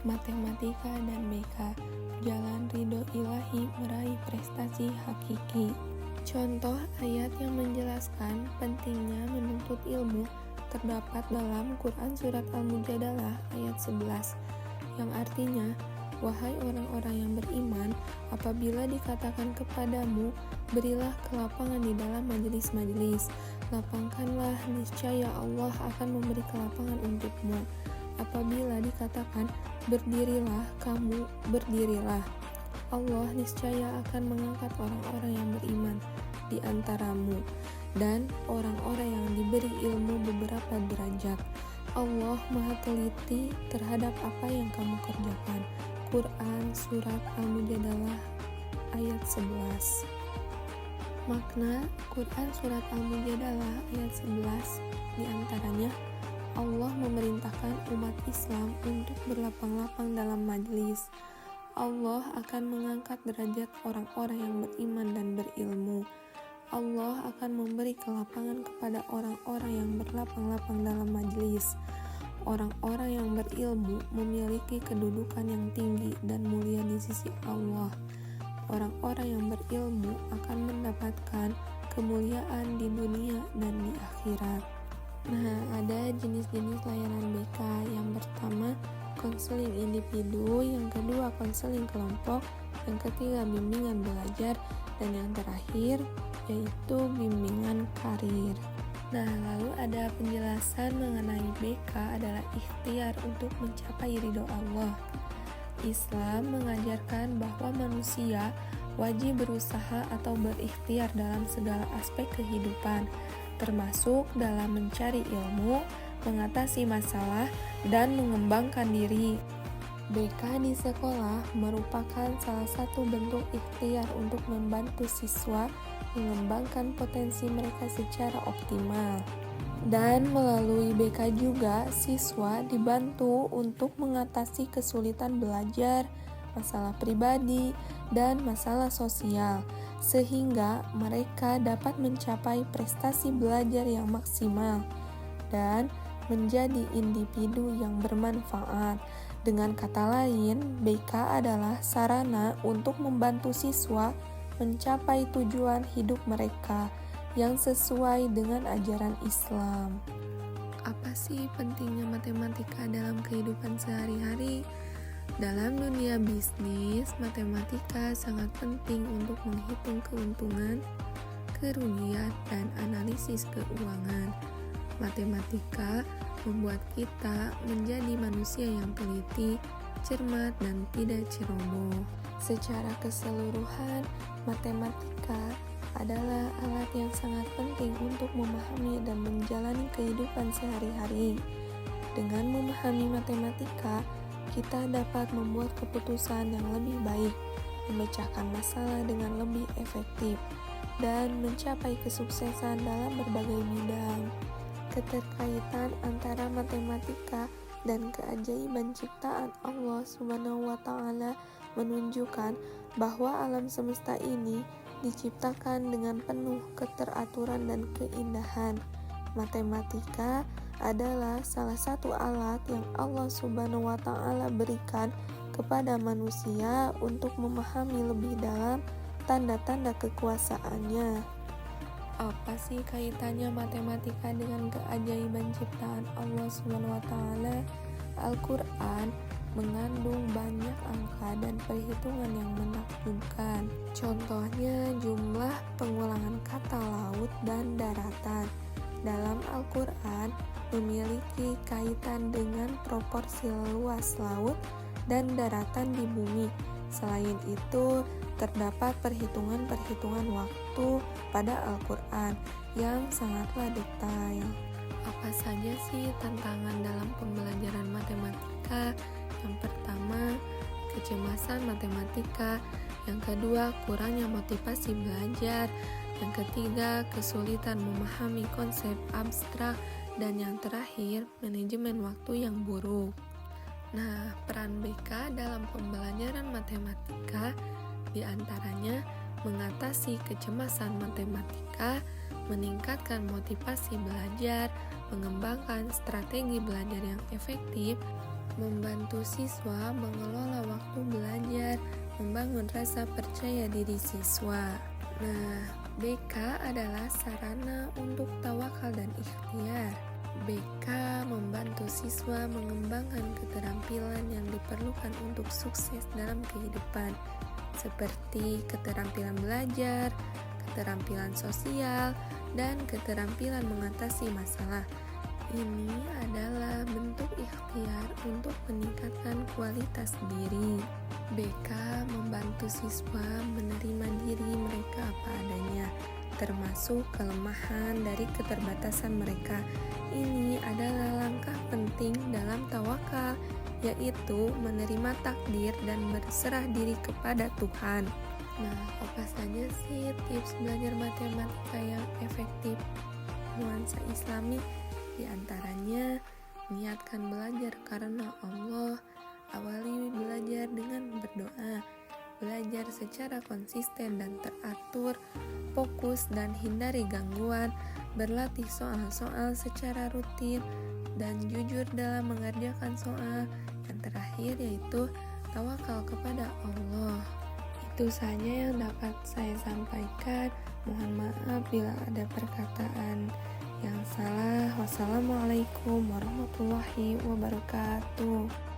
Matematika dan BK, jalan ridho ilahi meraih prestasi hakiki. Contoh ayat yang menjelaskan pentingnya menuntut ilmu terdapat dalam Quran Surat Al-Mujadalah ayat 11, yang artinya, wahai orang-orang yang beriman, apabila dikatakan kepadamu, berilah kelapangan di dalam majelis-majelis, lapangkanlah, niscaya Allah akan memberi kelapangan untukmu. Apabila dikatakan, berdirilah, kamu berdirilah. Allah niscaya akan mengangkat orang-orang yang beriman di antaramu dan orang-orang yang diberi ilmu beberapa derajat. Allah Maha Teliti terhadap apa yang kamu kerjakan. Quran Surat Al-Mujadalah ayat 11. Makna Quran Surat Al-Mujadalah ayat 11 diantaranya, Allah memerintahkan umat Islam untuk berlapang-lapang dalam majelis. Allah akan mengangkat derajat orang-orang yang beriman dan berilmu. Allah akan memberi kelapangan kepada orang-orang yang berlapang-lapang dalam majelis. Orang-orang yang berilmu memiliki kedudukan yang tinggi dan mulia di sisi Allah. Orang-orang yang berilmu akan mendapatkan kemuliaan di dunia dan di akhirat. Nah, ada jenis-jenis layanan BK. Yang pertama, konseling individu, yang kedua konseling kelompok, yang ketiga bimbingan belajar, dan yang terakhir yaitu bimbingan karir. Nah, lalu ada penjelasan mengenai BK adalah ikhtiar untuk mencapai ridho Allah. Islam mengajarkan bahwa manusia wajib berusaha atau berikhtiar dalam segala aspek kehidupan, termasuk dalam mencari ilmu, mengatasi masalah, dan mengembangkan diri. BK di sekolah merupakan salah satu bentuk ikhtiar untuk membantu siswa mengembangkan potensi mereka secara optimal. Dan melalui BK juga, siswa dibantu untuk mengatasi kesulitan belajar, masalah pribadi, dan masalah sosial, sehingga mereka dapat mencapai prestasi belajar yang maksimal dan menjadi individu yang bermanfaat. Dengan kata lain, BK adalah sarana untuk membantu siswa mencapai tujuan hidup mereka yang sesuai dengan ajaran Islam. Apa sih pentingnya matematika dalam kehidupan sehari-hari? Dalam dunia bisnis, matematika sangat penting untuk menghitung keuntungan, kerugian, dan analisis keuangan. Matematika membuat kita menjadi manusia yang teliti, cermat, dan tidak ceroboh. Secara keseluruhan, matematika adalah alat yang sangat penting untuk memahami dan menjalani kehidupan sehari-hari. Dengan memahami matematika, kita dapat membuat keputusan yang lebih baik, memecahkan masalah dengan lebih efektif, dan mencapai kesuksesan dalam berbagai bidang. Keterkaitan antara matematika dan keajaiban ciptaan Allah Subhanahu wa Ta'ala menunjukkan bahwa alam semesta ini diciptakan dengan penuh keteraturan dan keindahan. Matematika adalah salah satu alat yang Allah Subhanahu wa Ta'ala berikan kepada manusia untuk memahami lebih dalam tanda-tanda kekuasaannya. Apa sih kaitannya matematika dengan keajaiban ciptaan Allah Subhanahu wa Ta'ala? Al-Quran mengandung banyak angka dan perhitungan yang menakjubkan. Contohnya jumlah pengulangan kata laut dan daratan dalam Al-Quran memiliki kaitan dengan proporsi luas laut dan daratan di bumi. Selain itu, terdapat perhitungan-perhitungan waktu pada Al-Quran yang sangatlah detail. Apa saja sih tantangan dalam pembelajaran matematika? Yang pertama, kecemasan matematika. Yang kedua, kurangnya motivasi belajar. Yang ketiga, kesulitan memahami konsep abstrak. Dan yang terakhir, manajemen waktu yang buruk. Nah, peran BK dalam pembelajaran matematika diantaranya mengatasi kecemasan matematika, meningkatkan motivasi belajar, mengembangkan strategi belajar yang efektif, membantu siswa mengelola waktu belajar, membangun rasa percaya diri siswa. Nah, BK adalah sarana untuk tawakal dan ikhtiar. BK membantu siswa mengembangkan keterampilan yang diperlukan untuk sukses dalam kehidupan, seperti keterampilan belajar, keterampilan sosial, dan keterampilan mengatasi masalah. Ini adalah bentuk ikhtiar untuk meningkatkan kualitas diri. BK membantu siswa menerima diri mereka apa adanya, termasuk kelemahan dari keterbatasan mereka. Ini adalah langkah penting dalam tawakal, yaitu menerima takdir dan berserah diri kepada Tuhan. Nah, apa saja sih tips belajar matematika yang efektif nuansa Islami? Di antaranya, niatkan belajar karena Allah, awali belajar dengan berdoa, belajar secara konsisten dan teratur, fokus dan hindari gangguan, berlatih soal-soal secara rutin, dan jujur dalam mengerjakan soal. Yang terakhir yaitu tawakal kepada Allah. Itu saja yang dapat saya sampaikan. Mohon maaf bila ada perkataan yang salah. Wassalamualaikum warahmatullahi wabarakatuh.